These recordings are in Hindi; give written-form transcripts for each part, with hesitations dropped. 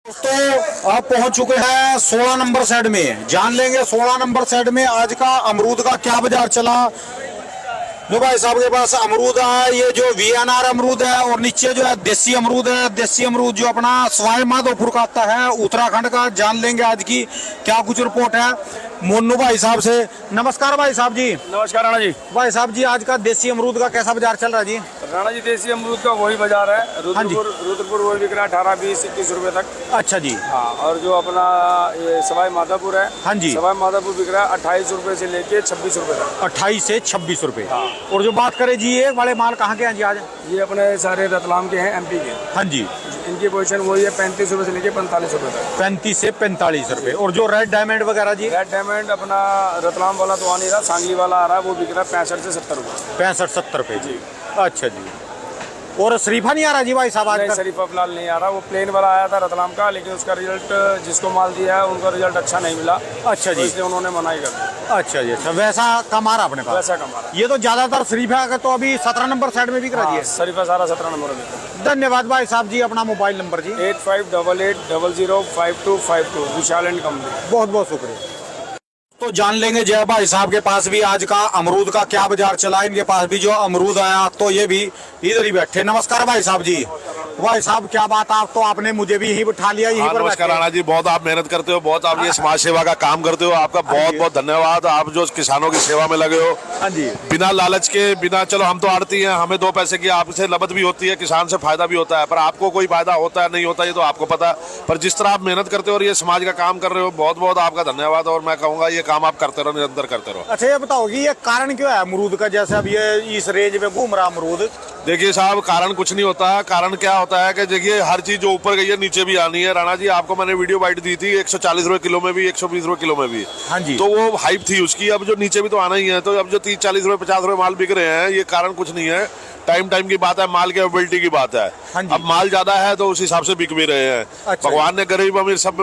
दोस्तों आप पहुंच चुके हैं 16 नंबर सेट में। जान लेंगे 16 नंबर सेट में आज का अमरूद का क्या बाजार चला। जो भाई साहब के पास अमरूद है, ये जो वीएनआर अमरूद है और नीचे जो है देसी अमरूद है। देसी अमरूद जो अपना सवाई माधोपुर का आता है, उत्तराखंड का। जान लेंगे आज की क्या कुछ रिपोर्ट है मोनू भाई साहब से। नमस्कार भाई साहब जी। नमस्कार राणा जी। भाई साहब जी, आज का देसी अमरूद का कैसा बाजार चल रहा है जी? राणा जी, देसी अमरूद का वही बाजार है। हाँ जी। रुद्रपुर वही बिक रहा है 18, 20, 21 रुपए तक। अच्छा जी। हाँ, और जो अपना ये सवाई माधोपुर है, हाँ जी, सवाई माधोपुर बिक रहा है 28 रुपए से लेके 26 रुपए तक। 28 से 26 रुपए। हाँ। और जो बात करें जी, ये वाले माल कहाँ के हैं जी आज? ये अपने सारे रतलाम के हैं, एमपी के। हाँ जी। इनकी पोजीशन वही है 35 रुपए से लेके 45 रुपए तक। 35 से 45 रुपए। और जो रेड डायमंड वगैरह जी? रेड डायमंड अपना रतलाम वाला तो आ नहीं रहा, सांगली वाला आ रहा है, वो बिक रहा है 65 से 70 रुपए। 65-70 रुपए जी। अच्छा जी। और शरीफा नहीं आ रहा जी भाई साहब आज नहीं, तक? शरीफा फिलहाल नहीं आ रहा। वो प्लेन वाला आया था रतलाम का, लेकिन उसका रिजल्ट जिसको माल दिया है उनका रिजल्ट अच्छा नहीं मिला। अच्छा तो जी। इसलिए उन्होंने मनाही कर दी। अच्छा जी। अच्छा, वैसा कम आ रहा अपने पास? वैसा कमा रहा। ये तो ज्यादातर शरीफा का तो अभी 17 नंबर साइड में बिक रहा हाँ, है। शरीफा सारा 17 नंबर में। धन्यवाद भाई साहब जी। अपना मोबाइल नंबर जी? 8588005252, विशाल एंड कंपनी। बहुत बहुत शुक्रिया। तो जान लेंगे जय भाई साहब के पास भी आज का अमरूद का क्या बाजार चला। इनके पास भी जो अमरूद आया तो ये भी इधर ही बैठे। नमस्कार भाई साहब जी। भाई साहब क्या बात, आप तो आपने मुझे भी यही बिठा लिया, यहीं पर नमस्कार बैठे। राणा जी, बहुत आप मेहनत करते हो, बहुत आप ये समाज सेवा का काम करते हो। आपका बहुत बहुत धन्यवाद। आप जो किसानों की सेवा में लगे हो, हाँ जी। बिना लालच के, बिना, चलो हम तो आड़ती हैं, हमें 2 पैसे की आपसे लबत भी होती है, किसान से फायदा भी होता है, पर आपको कोई फायदा होता है नहीं होता ये तो आपको पता है। पर जिस तरह आप मेहनत करते हो और ये समाज का काम कर रहे हो, बहुत बहुत आपका धन्यवाद। और मैं कहूँगा ये काम आप करते रहो, निरंतर करते रहो। अच्छा, ये बताओ कि ये कारण क्यों है अमरूद का, जैसे अब ये इस रेंज में घूम रहा अमरूद? देखिए साहब, कारण कुछ नहीं होता है। कारण क्या होता है कि देखिए हर चीज जो ऊपर गई है नीचे भी आनी है। राणा जी, आपको मैंने वीडियो बाइट दी थी 140 रुपए किलो में भी, 120 रुपए किलो में भी। हाँ जी। तो वो हाइप थी उसकी। अब जो नीचे भी तो आना ही है। तो अब जो 30-40 रुपए 50 रुपए माल बिक रहे हैं, ये कारण कुछ नहीं है। टाइम की बात है, माल की अवेलेबिलिटी की बात है। हाँ जी। अब माल ज्यादा है तो उस हिसाब से बिक भी रहे हैं। अच्छा। भगवान ने गरीब अमीर सब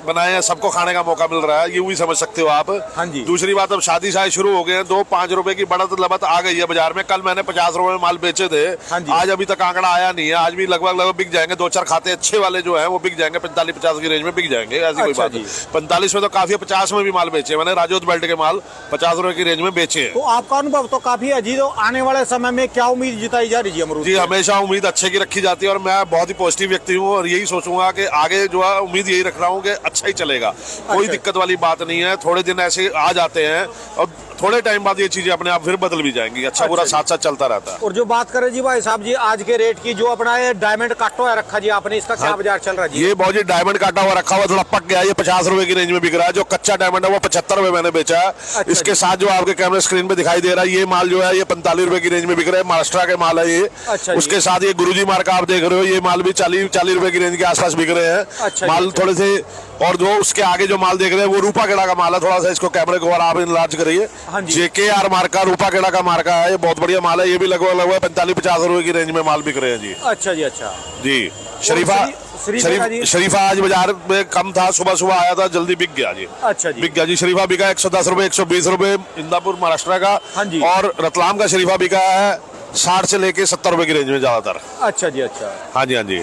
बनाए हैं, सबको खाने का मौका मिल रहा है, ये भी समझ सकते हो आप। हाँ जी। दूसरी बात, अब शादी शादी शुरू हो गए हैं, 2-5 रुपए की बढ़त लबत आ गई है बाजार में। कल मैंने 50 रुपए में माल बेचे थे। हाँ जी। आज अभी तक आंकड़ा आया नहीं है। आज भी लगभग बिक जाएंगे। 2-4 खाते अच्छे वाले जो है वो बिक जाएंगे, 45-50 की रेंज में बिक जाएंगे। ऐसी कोई अच्छा बात जी। नहीं। 45 में तो काफी है, 50 में भी माल बेचे मैंने। राजोत बेल्ट के माल 50 रुपए की रेंज में बेचे हैं। तो आपका अनुभव तो काफी है जी। तो आने वाले समय में क्या उम्मीद जताई जा रही है अमरूद जी, से? हमेशा उम्मीद अच्छे की रखी जाती है और मैं बहुत ही पॉजिटिव व्यक्ति हूँ और यही सोचूंगा कि आगे जो है उम्मीद यही रख रहा हूँ कि अच्छा ही चलेगा। कोई दिक्कत वाली बात नहीं है। थोड़े दिन ऐसे आ जाते हैं और थोड़े टाइम बाद ये चीजें अपने आप फिर बदल भी जाएंगी। अच्छा बुरा साथ साथ चलता रहता है। और जो बात करें जी भाई साहब जी आज के रेट की, जो अपना ये डायमंड काटो है रखा जी आपने, इसका क्या बाजार चल रहा है जी? ये बहुत जी डायमंड काटा हुआ रखा हुआ, थोड़ा पक गया। ये 50 रुपए की रेंज में बिक रहा है। जो कच्चा डायमंड है वो 75 रुपए मैंने बेचा है। इसके साथ जो आपके कैमरे स्क्रीन पे दिखाई दे रहा है, ये माल जो है ये 45 रुपए की रेंज में बिक रहा है। महाराष्ट्र के माल है ये। अच्छा। उसके साथ ये गुरुजी मार्क आप देख रहे हो, ये माल भी 40 रुपए की रेंज के आसपास बिक रहे हैं। अच्छा। माल थोड़े से, और जो उसके आगे जो माल देख रहे हैं वो रूपा केड़ा का माल है। थोड़ा सा इसको कैमरे को और आप इनलार्ज करिए। हाँ जी। JKR मार्का, रूपा केड़ा का मार्का है। ये बहुत बढ़िया माल है। ये भी लगभग 45-50 रुपए की रेंज में माल बिक रहे हैं जी। अच्छा जी। अच्छा जी। शरीफा शरीफा आज बाजार में कम था, सुबह आया था, जल्दी बिक गया जी। अच्छा जी। बिक गया जी। शरीफा बिका 110 रुपए, 120 रुपए इंदापुर महाराष्ट्र का। हाँ जी। और रतलाम का शरीफा बिका है 60 से लेके 70 रुपए की रेंज में ज्यादातर। अच्छा जी। अच्छा, हाँ जी, हाँ जी।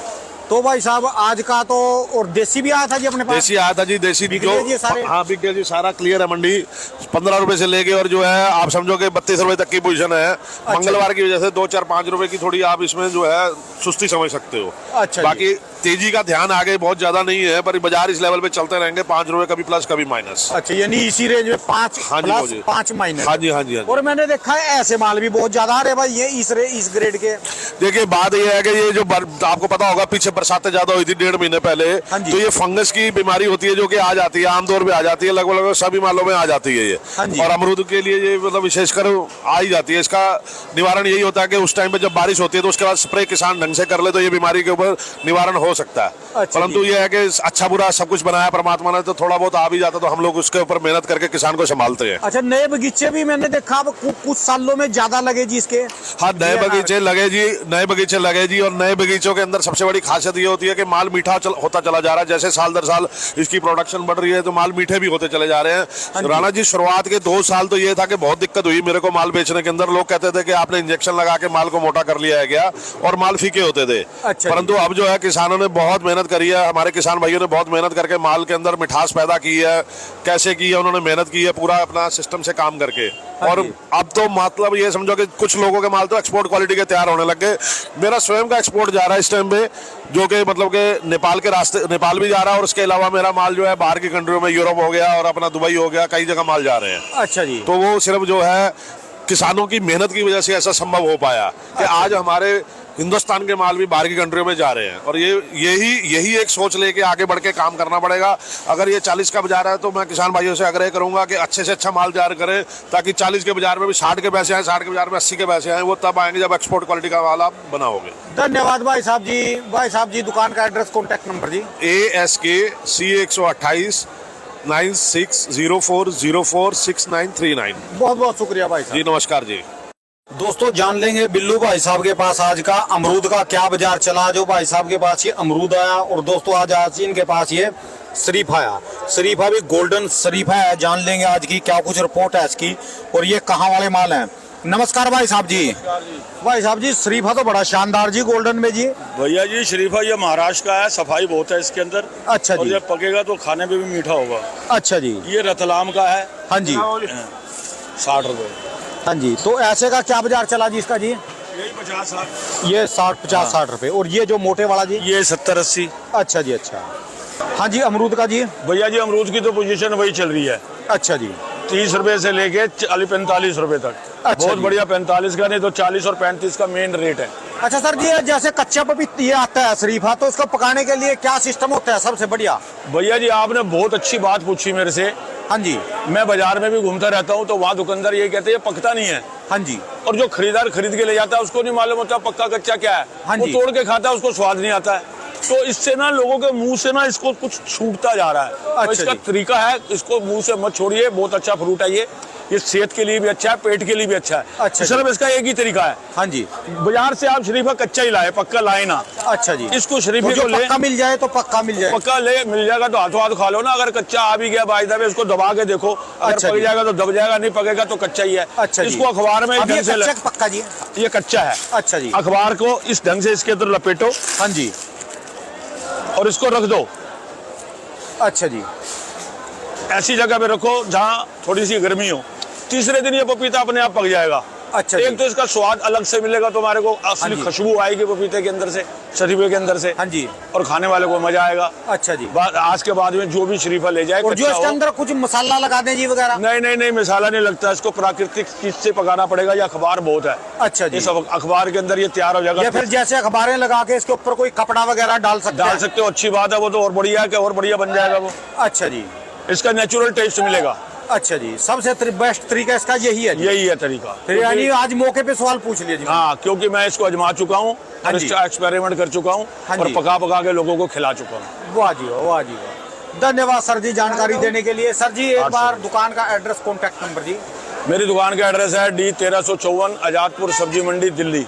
तो भाई साहब आज का तो, और देसी भी आया था जी अपने पास? देसी आया था जी। देसी बिक जो, गए जी सारे? हाँ बिक गया जी, सारा क्लियर है। मंडी 15 रुपए से लेके और जो है आप समझो कि 32 रुपए तक की पोजीशन है। मंगलवार की वजह से 2-4-5 रुपए की थोड़ी आप इसमें जो है सुस्ती समझ सकते हो। अच्छा। बाकी तेजी का ध्यान आगे बहुत ज्यादा नहीं है, पर बाजार इस लेवल पे चलते रहेंगे। 5 रुपए कभी प्लस कभी माइनस। अच्छा, यानी इसी रेंज में 5 हाँ जी, प्लस जी। 5 माइनस। हाँ जी, हाँ जी, हाँ जी। और मैंने देखा है ऐसे माल भी बहुत ज्यादा आ रहे भाई, ये इस ग्रेड के। देखिए बात ये है कि ये जो आपको पता होगा पीछे बरसातें ज्यादा हुई थी 1.5 महीने पहले। हाँ जी। तो ये फंगस की बीमारी होती है जो कि आ जाती है, आमतौर पे आ जाती है। लगभग सभी मालों में आ जाती है ये। हाँ जी। और अमरूद के लिए ये मतलब विशेषकर आ ही जाती है। इसका निवारण यही होता है कि उस टाइम पे जब बारिश होती है तो उसके बाद स्प्रे किसान ढंग से कर ले तो ये बीमारी के ऊपर निवारण हो सकता है। अच्छा परंतु जी। ये है कि अच्छा बुरा सब कुछ बनाया परमात्मा ने, तो थोड़ा बहुत आ भी जाता तो हम लोग उसके ऊपर मेहनत करके किसान को संभालते हैं। अच्छा, नए बगीचे भी मैंने देखा अब कुछ सालों में ज्यादा लगे जी इसके। हाँ, नए बगीचे लगे जी, नए बगीचे लगे जी। और नए बगीचों के अंदर सबसे बड़ी खासियत ये होती है कि माल मीठा होता चला जा रहा है। जैसे साल दर साल इसकी प्रोडक्शन बढ़ रही है तो माल मीठे भी होते चले जा रहे हैं। राणा जी, शुरुआत के 2 साल तो ये था कि बहुत दिक्कत हुई मेरे को माल बेचने के अंदर। लोग कहते थे कि आपने इंजेक्शन लगा के माल को मोटा कर लिया है क्या, और माल फीके होते थे। अच्छा। परंतु अब जो है किसानों इन्होंने बहुत मेहनत करी है, हमारे किसान भाइयों ने बहुत मेहनत करके माल के अंदर मिठास पैदा की है। कैसे की है उन्होंने, मेहनत की है पूरा अपना सिस्टम से काम करके। और अब तो मतलब ये समझो कि कुछ लोगों के माल तो एक्सपोर्ट क्वालिटी के तैयार होने लग गए। मेरा स्वयं का एक्सपोर्ट जा रहा है इस टाइम पे, जो कि मतलब कि नेपाल के रास्ते, नेपाल भी जा रहा है, और उसके अलावा मेरा माल जो है बाहर की कंट्रियों में, यूरोप हो गया और अपना दुबई हो गया, कई जगह माल जा रहे हैं। अच्छा जी। तो वो सिर्फ जो है किसानों की मेहनत की वजह से ऐसा संभव हो पाया कि आज हमारे हिंदुस्तान के माल भी बाहर की कंट्रियों में जा रहे हैं। और यही एक सोच लेके आगे बढ़ के काम करना पड़ेगा। अगर ये 40 का बाजार है तो मैं किसान भाइयों से आग्रह करूंगा कि अच्छे से अच्छा माल तैयार करें, ताकि 40 के बाजार में भी 60 के पैसे आए, 60 के बाजार में 80 के पैसे आए। वो तब आएंगे जब एक्सपोर्ट क्वालिटी का माल आप बनाओगे। धन्यवाद भाई साहब जी। भाई साहब जी, दुकान का एड्रेस, कॉन्टैक्ट नंबर जी। ASK C128 9604046939। बहुत बहुत शुक्रिया भाई साहब जी नमस्कार जी। दोस्तों, जान लेंगे बिल्लू भाई साहब के पास आज का अमरूद का क्या बाजार चला। जो भाई साहब के पास ये अमरूद आया, और दोस्तों आज इनके पास ये शरीफा आया। शरीफा भी गोल्डन शरीफा है। जान लेंगे आज की क्या कुछ रिपोर्ट है इसकी, और ये कहाँ वाले माल हैं। नमस्कार भाई साहब जी। भाई साहब जी, शरीफा तो बड़ा शानदार जी, गोल्डन में जी। भैया जी शरीफा ये महाराष्ट्र का है, सफाई बहुत है इसके अंदर। अच्छा और जी। जब पकेगा तो खाने में भी मीठा होगा। अच्छा जी। ये रतलाम का है। हाँ जी। 60 रुपए। हाँ जी। तो ऐसे का क्या बाजार चला जी इसका जी? यही 50-60। ये 60-50-60 रुपए। और ये जो मोटे वाला जी? ये 70-80। अच्छा जी। अच्छा। हाँ जी, अमरूद का जी? भैया जी अमरूद की तो पोजीशन वही चल रही है। अच्छा जी। 30 रुपए से लेके 45 रुपए तक। अच्छा बहुत जी। बढ़िया। 45 का नहीं तो 40 और 35 का मेन रेट है। अच्छा सर जी, जैसे कच्चा पपीता ये आता है शरीफा, तो इसको पकाने के लिए क्या सिस्टम होता है सबसे बढ़िया? भैया जी आपने बहुत अच्छी बात पूछी मेरे से। हाँ जी। मैं बाजार में भी घूमता रहता हूँ, तो वहाँ दुकानदार ये कहते हैं ये पकता नहीं है। हाँ जी। और जो खरीदार खरीद के ले जाता है उसको नहीं मालूम होता पक्का कच्चा क्या है। हाँ वो जी। तोड़ के खाता है, उसको स्वाद नहीं आता है। तो इससे ना लोगों के मुंह से ना इसको कुछ छूटता जा रहा है। अच्छा तो इसका जी। तरीका है, इसको मुंह से मत छोड़िए। बहुत अच्छा फ्रूट है ये सेहत के लिए भी अच्छा है, पेट के लिए भी अच्छा है। अच्छा जी। सिर्फ इसका एक ही तरीका है। हाँ जी। बाजार से आप शरीफा कच्चा ही लाए, पक्का लाए ना। अच्छा जी। इसको शरीफे जो को ले, पक्का मिल जाए तो पक्का मिल जाए। पक्का ले मिल जाएगा तो हाथों हाथ खा लो ना। अगर कच्चा आ भी गया बाइदा में, इसको दबा के देखो। अगर अच्छा पक जी। जाएगा तो दब जाएगा, नहीं पकेगा तो कच्चा ही है। अच्छा जी। इसको अखबार में अब ये ढंग से कच्चा पक्का जी? ये कच्चा है। अच्छा जी। अखबार को इस ढंग से इसके अंदर लपेटो हाँ जी। और इसको रख दो। अच्छा जी। ऐसी जगह पे रखो जहाँ थोड़ी सी गर्मी हो। तीसरे दिन ये पपीता अपने आप पक जाएगा। अच्छा जी। एक तो इसका स्वाद अलग से मिलेगा, तो हमारे को असली जी। खुशबू आएगी पपीते के अंदर से, शरीफे के अंदर से। हाँ जी। और खाने वाले को मजा आएगा। अच्छा जी। आज के बाद में जो भी शरीफा ले जाए, और जो कच्चा इसके हो। अंदर कुछ मसाला लगा दें जी वगैरह? नहीं मसाला नहीं लगता। इसको प्राकृतिक चीज से पकाना पड़ेगा। ये अखबार बहुत है। अच्छा जी। ये सब अखबार के अंदर ये तैयार हो जाएगा। या फिर जैसे अखबारें लगा के इसके ऊपर कोई कपड़ा वगैरह डाल सकते डाल हैं? सकते हो, अच्छी बात है। वो तो और बढ़िया है कि और बढ़िया बन जाएगा वो। अच्छा जी। इसका नेचुरल टेस्ट मिलेगा। अच्छा जी। सबसे बेस्ट तरीका इसका यही है जी? यही है तरीका। फिर यानी आज मौके पे सवाल पूछ लिया जी। हाँ, क्योंकि मैं इसको आजमा चुका हूँ हाँ और जी। इसका एक्सपेरिमेंट कर चुका हूँ। हाँ और जी। पका के लोगों को खिला चुका हूँ। वाह जी वाह, वाह जी वाह। धन्यवाद सर जी जानकारी देने के लिए। सर जी एक बार दुकान का एड्रेस, कॉन्टैक्ट नंबर जी। मेरी दुकान का एड्रेस है D 1354 आजादपुर सब्जी मंडी दिल्ली।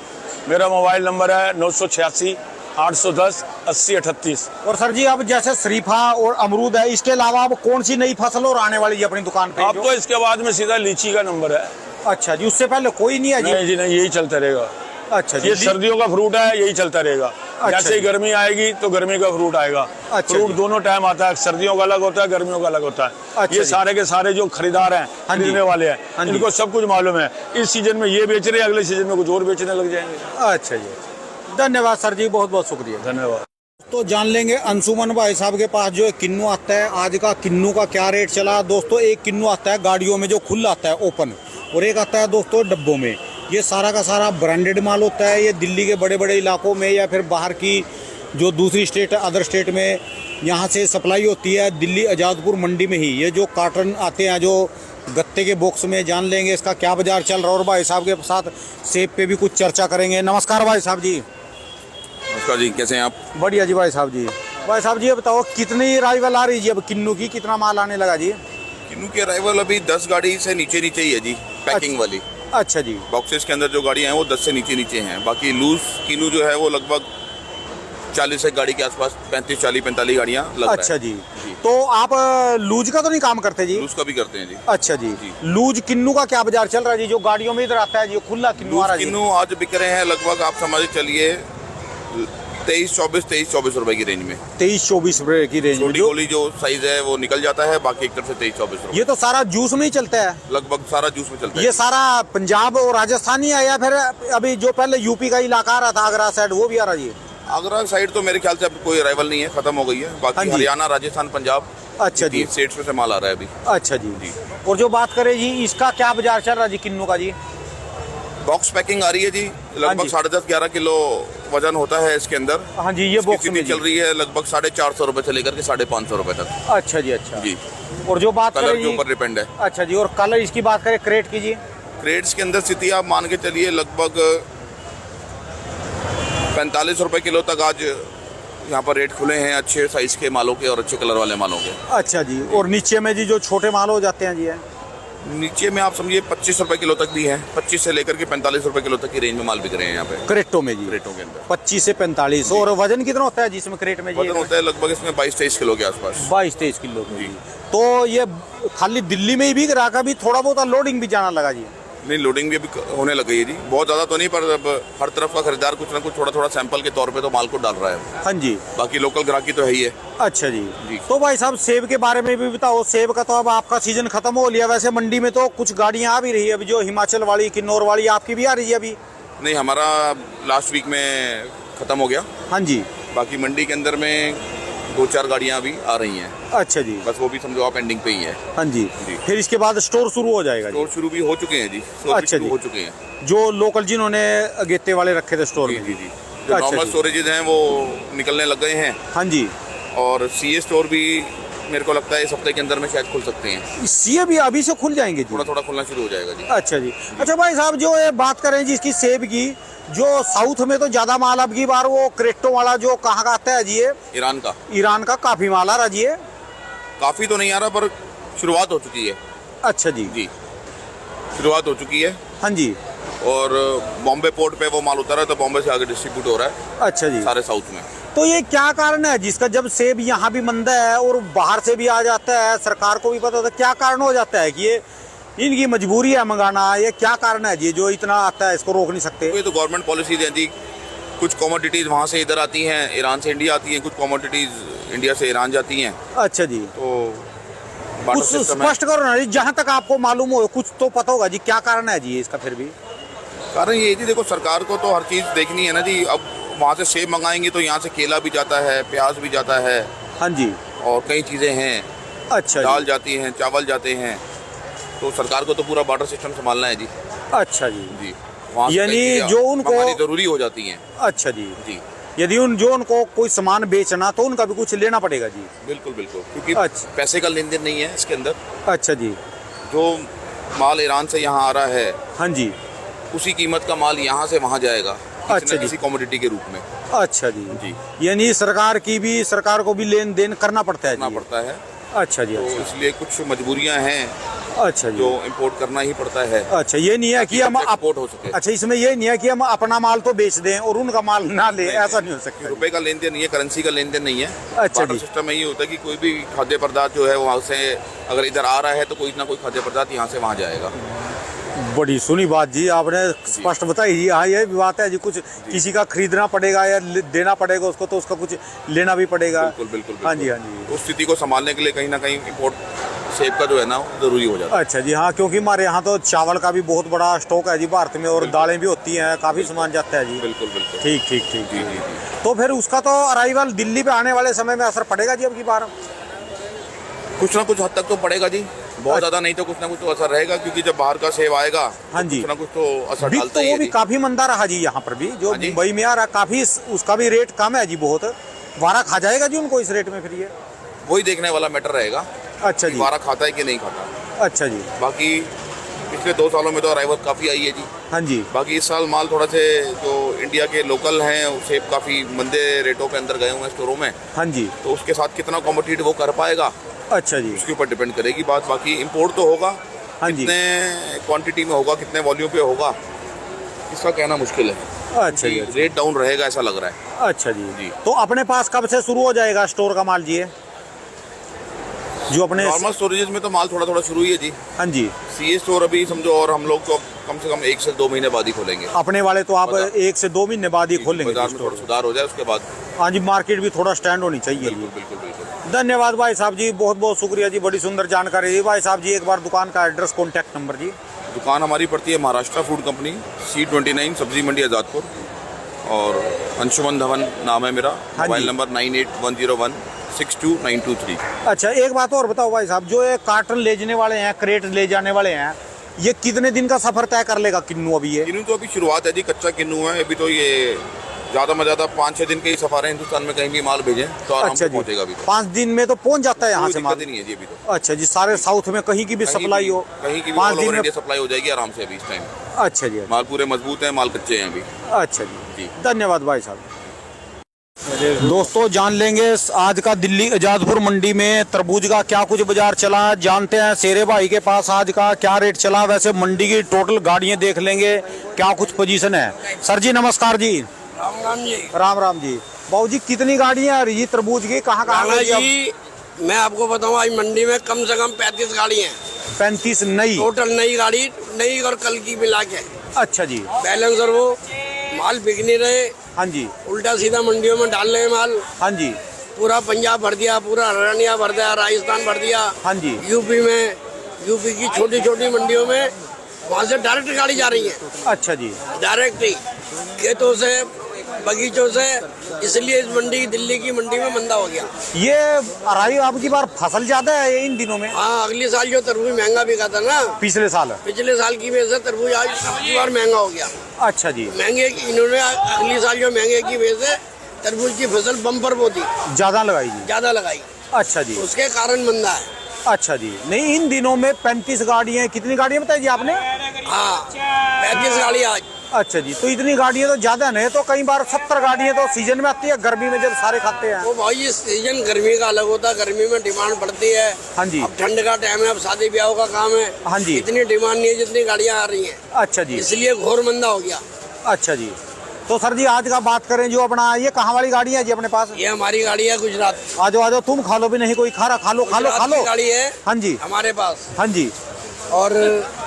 मेरा मोबाइल नंबर है 986 810 80 38। और सर जी अब जैसे शरीफा और अमरूद है, इसके अलावा अब कौन सी नई फसल और आने वाली है अपनी दुकान पे? अब तो इसके बाद में सीधा लीची का नंबर है। अच्छा जी। उससे पहले कोई नहीं है जी? नहीं जी नहीं, यही चलता रहेगा। अच्छा जी। ये सर्दियों का फ्रूट है, यही चलता रहेगा। अच्छा जैसे ही जी। गर्मी आएगी तो गर्मी का फ्रूट आएगा। अच्छा फ्रूट जी। दोनों टाइम आता है, सर्दियों का अलग होता है, गर्मियों का अलग होता है। अच्छा ये जी। सारे के सारे जो खरीदार हैं, हाँ जी। खरीदने वाले हाँ हैं, जी। इनको सब कुछ मालूम है। इस सीजन में ये बेच रहे हैं, अगले सीजन में कुछ और बेचने लग जाएंगे। अच्छा जी। धन्यवाद सर जी, बहुत बहुत शुक्रिया। धन्यवाद। तो जान लेंगे अंशुमन भाई साहब के पास जो किन्नू आता है, आज का किन्नू का क्या रेट चला। दोस्तों एक किन्नू आता है गाड़ियों में जो खुला आता है ओपन, और एक आता है दोस्तों डब्बों में। ये सारा का सारा ब्रांडेड माल होता है। ये दिल्ली के बड़े बड़े इलाकों में या फिर बाहर की जो दूसरी स्टेट अदर स्टेट में यहाँ से सप्लाई होती है, दिल्ली आजादपुर मंडी में ही। ये जो कार्टन आते हैं जो गत्ते के बॉक्स में, जान लेंगे इसका क्या बाजार चल रहा है। और भाई साहब के साथ सेब पे भी कुछ चर्चा करेंगे। नमस्कार भाई साहब जी। नमस्कार जी, कैसे हैं आप? बढ़िया जी भाई साहब जी। भाई साहब जी ये बताओ कितनी अराइवल आ रही है अब किन्नू की, कितना माल आने लगा जी? किन्नू की अराइवल अभी 10 गाड़ी से नीचे ही है जी, पैकिंग वाली। अच्छा जी। बॉक्सेस के अंदर जो गाड़ियां हैं वो 10 से नीचे हैं। बाकी लूज किन्नू जो है वो लगभग 40 एक गाड़ी के आसपास, 35 40 45 गाड़ियां लग रहा है। अच्छा जी। तो आप लूज का तो नहीं काम करते जी? लूज का भी करते हैं जी। अच्छा जी। लूज किन्नू का क्या बाजार चल रहा है जी, जो गाड़ियों में इधर आता है जी, खुला किन्नू आ रहा है जी? किन्नू आज बिक रहे हैं लगभग, आप समझ चलिए 23-24 रुपए की रेंज में। 23-24 रुपए की रेंज में छोटी जो गोली जो साइज है वो निकल जाता है, बाकी एक तरफ से 23-24 रुपए ये तो सारा जूस में ही चलता है। लगभग सारा जूस में चलता है। ये सारा पंजाब और राजस्थान ही है या फिर अभी जो पहले यूपी का इलाका आ रहा था आगरा साइड वो भी आ रहा है? ये आगरा साइड तो मेरे ख्याल से अब कोई अराइवल नहीं है, खत्म हो गई है। हाँ बाकी जी। हरियाणा, राजस्थान, पंजाब, अच्छा जी। 3 स्टेट्स में से माल आ रहा है अभी। अच्छा जी। और जो बात करें जी इसका क्या बाजार चल रहा है जी किन्नू का जी? बॉक्स पैकिंग आ रही है जी, लगभग जी। 10.5-11 किलो वजन होता है इसके अंदर। हाँ जी, ये इसकी बॉक्स में स्थिति जी। चल रही है लगभग 450 रुपए से लेकर के 550 रुपए तक अच्छा जी। अच्छा जी। और जो बात कलर करें के जी ऊपर डिपेंड है। अच्छा जी, और कलर इसकी बात करें क्रेट की जी? क्रेड्स के अंदर स्थिति आप मान के चलिए लगभग 45 रुपए किलो तक आज यहाँ पर रेट खुले हैं, अच्छे साइज के मालों के और अच्छे कलर वाले मालों के। अच्छा जी। और नीचे में जी जो छोटे माल हो जाते हैं जी? नीचे में आप समझिए 25 रुपए किलो तक भी है, 25 से लेकर के 45 रुपए किलो तक की रेंज में माल बिक रहे हैं यहाँ पे क्रेटों में जी? क्रेटों के अंदर 25 से 45। और वजन कितना होता है जिसमें क्रेट में जी? वजन होता है लगभग इसमें 22-23 किलो के आसपास। 22-23 किलो में जी। तो ये खाली दिल्ली में ही बिक रहा का भी थोड़ा बहुत लोडिंग भी जाना लगा जी? नहीं, लोडिंग भी अभी होने लग गई है जी, बहुत ज़्यादा तो नहीं, पर अब हर तरफ का खरीदार कुछ ना कुछ थोड़ा थोड़ा सैंपल के तौर पे तो माल को डाल रहा है। हाँ जी। बाकी लोकल ग्राहकी तो है ही है। अच्छा जी। तो भाई साहब सेब के बारे में भी बताओ। सेब का तो अब आपका सीजन खत्म हो लिया, वैसे मंडी में तो कुछ गाड़ियाँ आ भी रही है अभी, जो हिमाचल वाली, किन्नौर वाली, आपकी भी आ रही है अभी? नहीं, हमारा लास्ट वीक में ख़त्म हो गया। हाँ जी। बाकी मंडी के अंदर में 2-4 गाड़ियाँ अभी आ रही हैं, अच्छा जी। बस वो भी समझो आप एंडिंग पे ही है। हाँ जी। जी। फिर इसके बाद स्टोर शुरू हो जाएगा जी? स्टोर शुरू भी हो चुके हैं जी, स्टोर भी अच्छा शुरू जी। हो चुके हैं जो लोकल जिन्होंने अगेते वाले रखे थे स्टोर जी में? जी जी। जो अच्छा नॉर्मल जी। स्टोरेजेज हैं वो निकलने लग गए हैं, हाँ जी। और सीए स्टोर भी मेरे को लगता है इस हफ्ते के अंदर में शायद खुल सकते हैं। सीए भी अभी से खुल जाएंगे जी? थोड़ा थोड़ा खुलना शुरू हो जाएगा जी। अच्छा जी। अच्छा भाई साहब, जो ये बात करें जी इसकी सेब की, जो साउथ में तो ज्यादा माल अब की बार वो क्रेटो वाला जो कहाँ का आता है जी? ये ईरान का ईरान का काफी माल आ रहा जी? ये काफ़ी तो नहीं आ रहा, पर शुरुआत हो चुकी है अच्छा जी। जी, शुरुआत हो चुकी है। हाँ जी। और बॉम्बे पोर्ट पे वो माल उतर है, तो बॉम्बे से आगे डिस्ट्रीब्यूट हो रहा है अच्छा जी। सारे साउथ में। तो ये क्या कारण है जिसका, जब सेब यहाँ भी मंदा है और बाहर से भी आ जाता है, सरकार को भी पता होता है, क्या कारण हो जाता है कि ये इनकी मजबूरी है मंगाना? ये क्या कारण है जी जो इतना आता है, इसको रोक नहीं सकते? ये तो गवर्नमेंट पॉलिसीज हैं जी। कुछ कमोडिटीज़ वहाँ से इधर आती हैं, ईरान से इंडिया आती हैं, कुछ कमोडिटीज़ इंडिया से ईरान जाती हैं। अच्छा जी। तो बाटर कुछ सिस्टम है। स्पष्ट करो ना जी, जहाँ तक आपको मालूम हो, कुछ तो पता होगा जी, क्या कारण है जी इसका? फिर भी कारण ये जी, देखो सरकार को तो हर चीज़ देखनी है ना जी। अब वहाँ से सेब मंगाएंगे तो यहाँ से केला भी जाता है, प्याज भी जाता है, हाँ जी। और कई चीज़ें हैं, अच्छा दाल जी। जाती हैं, चावल जाते हैं, तो सरकार को तो पूरा बार्डर सिस्टम संभालना है जी। अच्छा जी। जी, वहाँ से यानी कई चीज़ें जो उनको- मंगानी ज़रूरी हो जाती हैं अच्छा जी। जी। यदि उनको कोई सामान बेचना तो उनका भी कुछ लेना पड़ेगा जी? बिल्कुल बिल्कुल, क्योंकि अच्छा। पैसे का लेन देन नहीं है इसके अंदर। अच्छा जी। जो माल ईरान से यहाँ आ रहा है, हाँ जी। उसी कीमत का माल यहाँ से वहाँ जाएगा, अच्छा जी। किसी कमोडिटी के रूप में। अच्छा जी। जी। यानी सरकार को भी लेन देन करना पड़ता है करना जी? पड़ता है, अच्छा जी। तो अच्छा। इसलिए कुछ मजबूरियां हैं अच्छा जी। जो इंपोर्ट करना ही पड़ता है। अच्छा, ये नहीं है कि हम एक्सपोर्ट हो सके। अच्छा, इसमें ये नहीं है कि हम अपना माल तो बेच दें और उनका माल ना ले, ऐसा नहीं हो सकता? रुपए का लेन देन नहीं है, करेंसी का लेन देन नहीं है। अच्छा बार्टर जी। सिस्टम में ये होता है कि कोई भी खाद्य पदार्थ जो है वहाँ से अगर इधर आ रहा है तो कोई ना कोई खाद्य पदार्थ यहाँ से वहाँ जाएगा। बड़ी सुनी बात जी, आपने स्पष्ट बताई जी। हाँ, ये भी बात है जी, कुछ किसी का खरीदना पड़ेगा या देना पड़ेगा उसको, तो उसका कुछ लेना भी पड़ेगा। बिल्कुल बिल्कुल हाँ जी, हाँ जी। उस स्थिति को संभालने के लिए कहीं ना कहीं इंपोर्ट सेब का जो है ना जरूरी हो जाता है। अच्छा जी। हाँ, क्योंकि हमारे यहाँ तो चावल का भी बहुत बड़ा स्टॉक है जी भारत में, और दालें भी होती हैं, काफ़ी सामान जाता है जी। बिल्कुल बिल्कुल। ठीक ठीक ठीक जी जी। जी जी। तो फिर उसका तो अराइवल दिल्ली पे आने वाले समय में असर पड़ेगा जी अब की बार? कुछ ना कुछ हद तक तो पड़ेगा जी, बहुत ज्यादा नहीं तो कुछ ना कुछ तो असर रहेगा, क्योंकि जब बाहर का सेब आएगा हाँ तो जी। कुछ ना कुछ तो असर बिक डालता तो ही वो है भी जी। काफी मंदा रहा जी यहाँ पर भी, जो हाँ जी। मुंबई में आ रहा काफी, उसका भी रेट कम है जी बहुत। वारा खा जाएगा जी उनको इस रेट में फिर ये? वही देखने वाला मैटर रहेगा, अच्छा जी। दोबारा खाता है कि नहीं खाता। अच्छा जी। बाकी पिछले 2 सालों में तो अराइवल काफ़ी आई है जी। हाँ जी। बाकी इस साल माल थोड़ा से जो इंडिया के लोकल हैं वो सेब काफ़ी मंदे रेटों पे अंदर गए हुए हैं स्टोरों में, हाँ जी। तो उसके साथ कितना कॉम्पिटिट वो कर पाएगा अच्छा जी। उसके ऊपर डिपेंड करेगी बात। बाकी इंपोर्ट तो होगा, हाँ जी। कितने क्वांटिटी में होगा, कितने वॉल्यूम पे होगा, इसका कहना मुश्किल है। अच्छा जी। रेट डाउन रहेगा ऐसा लग रहा है। अच्छा जी। जी। तो अपने पास कब से शुरू हो जाएगा स्टोर का माल जी? जो अपने नॉर्मल स्टोरेजेस में तो माल थोड़ा थोड़ा शुरू ही है जी। हाँ जी, सीए स्टोर अभी समझो, और हम लोग तो कम से कम 1 से 2 महीने बाद ही खोलेंगे। अपने वाले तो आप 1 से 2 महीने बाद ही खोलेंगे बाजार में स्टोर। थोड़ा सुधार हो जाए उसके बाद। हाँ जी, मार्केट भी थोड़ा स्टैंड होनी चाहिए। बिल्कुल बिल्कुल बिल्कुल। धन्यवाद भाई साहब जी, बहुत बहुत शुक्रिया जी, बड़ी सुंदर जानकारी दी भाई साहब जी। एक बार दुकान का एड्रेस, कॉन्टैक्ट नंबर जी। दुकान हमारी पड़ती है महाराष्ट्र फूड कंपनी, C29 सब्जी मंडी आज़ादपुर, और अंशुमन धवन नाम है मेरा। हाँ मोबाइल जी। नंबर 9810162923। अच्छा, एक बात और बताओ भाई साहब, जो ये कार्टन ले जाने वाले हैं, क्रेट ले जाने वाले हैं, ये कितने दिन का सफर तय कर लेगा किन्नू अभी ये? किन्नू तो अभी शुरुआत है जी, कच्चा किन्नू है अभी, तो ये ज़्यादा में ज़्यादा 5-6 दिन के ही सफ़र है। हिंदुस्तान में कहीं भी माल भेजें तो आराम अच्छा से जी, पहुंचेगा अभी तो। 5 दिन में तो पहुंच जाता है यहाँ कोई से दिक्कत माल? ही नहीं है जी अभी तो। अच्छा जी, सारे साउथ में कहीं की भी सप्लाई हो, कहीं की भी 5 ऑल दिन ओवर में? इंडिया सप्लाई हो जाएगी आराम से अभी इस टाइम। अच्छा जी, माल पूरे मजबूत है, माल कच्चे हैं अभी। अच्छा जी, जी। धन्यवाद भाई साहब। दोस्तों, जान लेंगे आज का दिल्ली आज़ादपुर मंडी में तरबूज का क्या कुछ बाजार चला, जानते हैं शेरे भाई के पास आज का क्या रेट चला। वैसे मंडी की टोटल गाड़ियां देख लेंगे, क्या कुछ पोजीशन है। सर जी नमस्कार जी। राम राम जी। राम राम जी। बाबू जी, कितनी गाड़ियां आ रही है तरबूज की, कहाँ कहाँ राणा गई अब? जी, मैं आपको बताऊं, आज मंडी में कम से कम 35 गाड़ी हैं। 35 नई? टोटल नई गाड़ी, नई और कल की मिला के। अच्छा जी। बैलेंसर वो माल बिक नहीं रहे, हाँ जी, उल्टा सीधा मंडियों में डाल रहे हैं माल। हाँ जी, पूरा पंजाब भर दिया, पूरा हरियाणा भर दिया, राजस्थान भर दिया। हाँ जी। यूपी में, यूपी की छोटी छोटी मंडियों में वहाँ से डायरेक्ट गाड़ी जा रही है। अच्छा जी। डायरेक्ट ही खेतों से, बगीचों से। इसलिए इस मंडी, दिल्ली की मंडी में मंदा हो गया। ये अराई आपकी बार फसल ज्यादा है इन दिनों में? हाँ, अगले साल जो तरबूज महंगा बिका था ना, पिछले साल? पिछले साल की वजह से तरबूज आज अगली बार महंगा हो गया। अच्छा जी। महंगे इन्होंने अगली साल जो महंगे की वजह से तरबूज की फसल बम्पर बोती ज्यादा लगाई जी? ज्यादा लगाई, अच्छा जी। उसके कारण मंदा है। अच्छा जी। नहीं, इन दिनों में 35 गाड़ियाँ, कितनी गाड़ियाँ बताई जी आपने? हाँ, 35 गाड़ी आज। अच्छा जी, तो इतनी गाड़ियाँ तो ज्यादा नहीं, तो कई बार 70 गाड़ियाँ तो सीजन में आती है, गर्मी में जब सारे खाते हैं। वो भाई सीजन गर्मी का अलग होता है, गर्मी में डिमांड बढ़ती है। हाँ जी। अब ठंड का टाइम है, अब शादी ब्याह का काम है। हाँ जी। इतनी डिमांड नहीं है जितनी गाड़ियाँ आ रही हैं, अच्छा जी। इसलिए घोर मंदा हो गया। अच्छा जी। तो सर जी, आज का बात करें जो अपना, ये कहाँ वाली गाड़ी है जी अपने पास? ये हमारी गाड़ी है गुजरात। आ जाओ, तुम खा लो भी नहीं, कोई खा रहा, खा लो खा लो खा गुजरात की लो। गाड़ी है हाँ जी, हमारे पास। हाँ जी। और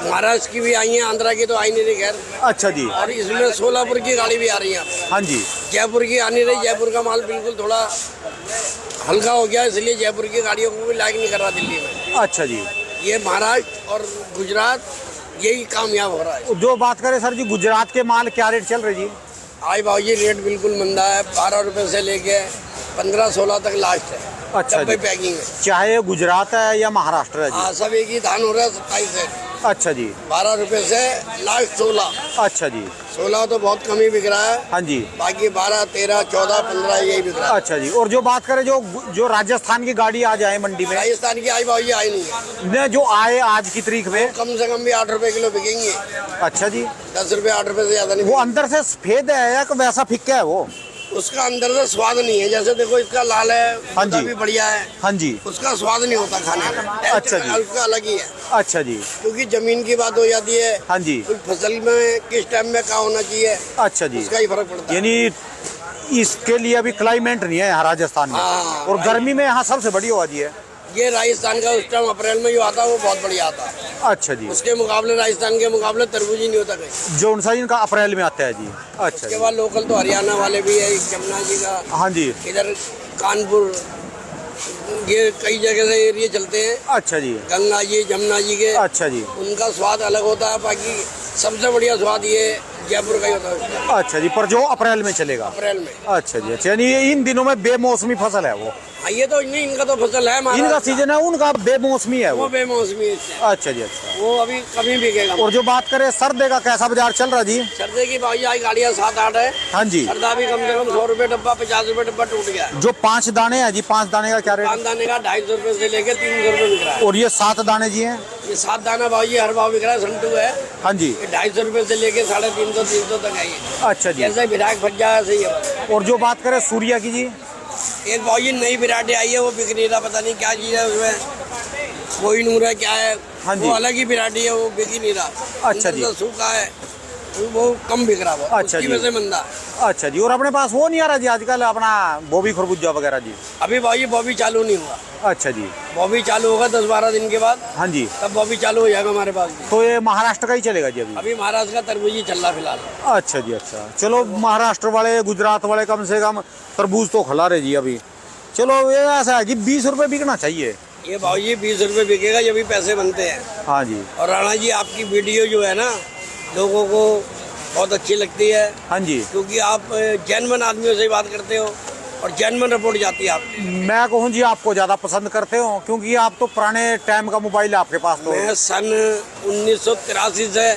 महाराष्ट्र की भी आई है, आंध्रा की तो आई नहीं रही खैर। अच्छा जी। और इसमें सोलापुर की गाड़ी भी आ रही है। हाँ जी। जयपुर की आनी रही, जयपुर का माल बिल्कुल थोड़ा हल्का हो गया, इसलिए जयपुर की गाड़ियों को भी लायक नहीं कर रहा दिल्ली में। अच्छा जी। ये महाराष्ट्र और गुजरात यही कामयाब हो रहा है। जो बात करें सर जी, गुजरात के माल क्या रेट चल रहे जी? आज भाजी रेट बिल्कुल मंदा है, 12 रुपए से लेके 15-16 तक लास्ट है। अच्छा डब्बे जी। पैकिंग है। चाहे गुजरात है या महाराष्ट्र है जी? हाँ, सब एक ही धान हो रहा है, 27 है। अच्छा जी। 12 रुपए से लास्ट 16। अच्छा जी। 16 तो बहुत कम ही बिक रहा है। हाँ जी। बाकी 12, 13, 14, 15 यही बिक रहा है। अच्छा जी। और जो बात करें, जो राजस्थान की गाड़ी आ जाए मंडी में, राजस्थान की आई भाजी आई नहीं है। ने जो आए आज की तारीख में, कम से कम भी 8 रुपए किलो बिकेंगे। अच्छा जी। 10 रुपए 8 रुपए से ज्यादा नहीं वो अंदर से सफेद है या वैसा फिक्का है वो? उसका अंदर से स्वाद नहीं है। जैसे देखो इसका लाल है, हाँ जी। भी बढ़िया है, हाँ जी। उसका स्वाद नहीं होता खाने में। अच्छा जी। उसका अलग ही है, अच्छा जी। क्योंकि जमीन की बात हो जाती है। हाँ जी। कुछ फसल में किस टाइम में क्या होना चाहिए, अच्छा जी। उसका ही फर्क पड़ता है। यानी इसके लिए अभी क्लाइमेट नहीं है यहाँ राजस्थान में। हाँ, और गर्मी में यहाँ सबसे बड़ी आबादी है। ये राजस्थान का उस टाइम अप्रैल में जो आता है वो बहुत बढ़िया आता है। अच्छा जी। उसके मुकाबले, राजस्थान के मुकाबले तरबूज ही नहीं होता कहीं। जो उनसा इनका अप्रैल में आता है जी। अच्छा उसके जी। बाद लोकल तो हरियाणा वाले भी है, जमुना जी का, हाँ जी। इधर कानपुर, ये कई जगह से एरिया चलते हैं। अच्छा जी। गंगा जी, जमुना जी के, अच्छा जी। उनका स्वाद अलग होता है। बाकी सबसे बढ़िया स्वाद ये जयपुर का ही होता है, अच्छा जी। पर जो अप्रैल में चलेगा? अप्रैल में। अच्छा जी। अच्छा, यानी ये इन दिनों में बेमौसमी फसल है वो? हाँ, ये तो नहीं, इनका तो फसल है, इनका महाराष्ट्र सीजन है, उनका बेमौसमी है वो वो? बेमौसमी है। अच्छा जी। अच्छा। वो अभी कभी बिकेगा। और जो बात करें सर्दे का, कैसा बाजार चल रहा जी? सर्दे की भाई आज गाड़ियाँ 7-8 है। हाँ जी। सर्दा भी कम से कम 100 रुपए डब्बा, 50 रुपए डब्बा टूट गया है। जो 5 दाने हैं जी, 5 दाने का क्या रेट? दाने का 250 रुपए से लेके 300 रुपए बिक रहा है। और ये 7 दाने जी हैं? ये 7 दाना भाई हर भाव बिक रहा है। संटू है, हाँ जी। ये 250 रुपए से लेके 350-300 तक आई है। अच्छा जी। जैसे विराट फट जाए सही है। और जो बात करें सूर्या की जी? एक भाई नई विराटे आई है, वो बिक नहीं रहा, पता नहीं क्या चीज है उसमें, कोई नूर है क्या है। हाँ जी। वो अलग ही विराटी है, वो बिक ही नहीं रहा। अच्छा जी। अंदर से सूखा है, वो कम बिक रहा है, अच्छा उसकी जी। वजह से मंदा। अच्छा जी, और अपने पास वो नहीं आ रहा जी आजकल अपना गोभी खरबूजा वगैरह जी? अभी भाई बॉबी चालू नहीं हुआ, अच्छा जी। बॉबी चालू होगा 10-12 दिन के बाद, हाँ जी, तब बॉबी चालू हो जाएगा हमारे पास भी। तो ये महाराष्ट्र का ही चलेगा जी अभी? अभी महाराष्ट्र का तरबूज ही चल रहा फिलहाल। अच्छा जी, अच्छा। चलो महाराष्ट्र वाले गुजरात वाले कम से कम तरबूज तो खिला रहे जी अभी। चलो ये ऐसा है कि 20 रुपए बिकना चाहिए। ये भाई जी 20 रुपए बिकेगा, ये भी पैसे बनते हैं। हाँ जी, और राणा जी आपकी वीडियो जो है ना लोगों को बहुत अच्छी लगती है, हाँ जी। क्योंकि आप जेन्युइन आदमियों से बात करते हो और जेन्युइन रिपोर्ट जाती है आपकी। मैं कहूँ जी आपको ज़्यादा पसंद करते हो क्योंकि आप तो पुराने टाइम का मोबाइल है आपके पास तो। मैं सन 1983 से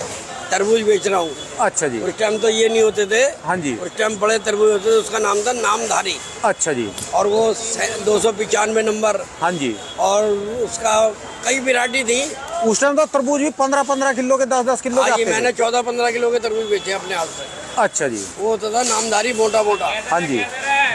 तरबूज बेच रहा हूँ। अच्छा जी, उस टाइम तो ये नहीं होते थे, हाँ जी। उस टाइम बड़े तरबूज होते थे, उसका नाम था नामधारी, अच्छा जी, और वो 295 नंबर, हाँ जी। और उसका कई वैरायटी थी। उस टाइम तो तरबूज भी 15-15 किलो के 10-10 किलो के आज आते थे। मैंने 14-15 किलो के तरबूज बेचे अपने हाथ से। अच्छा जी, वो होता था नामधारी, मोटा मोटा। हाँ जी।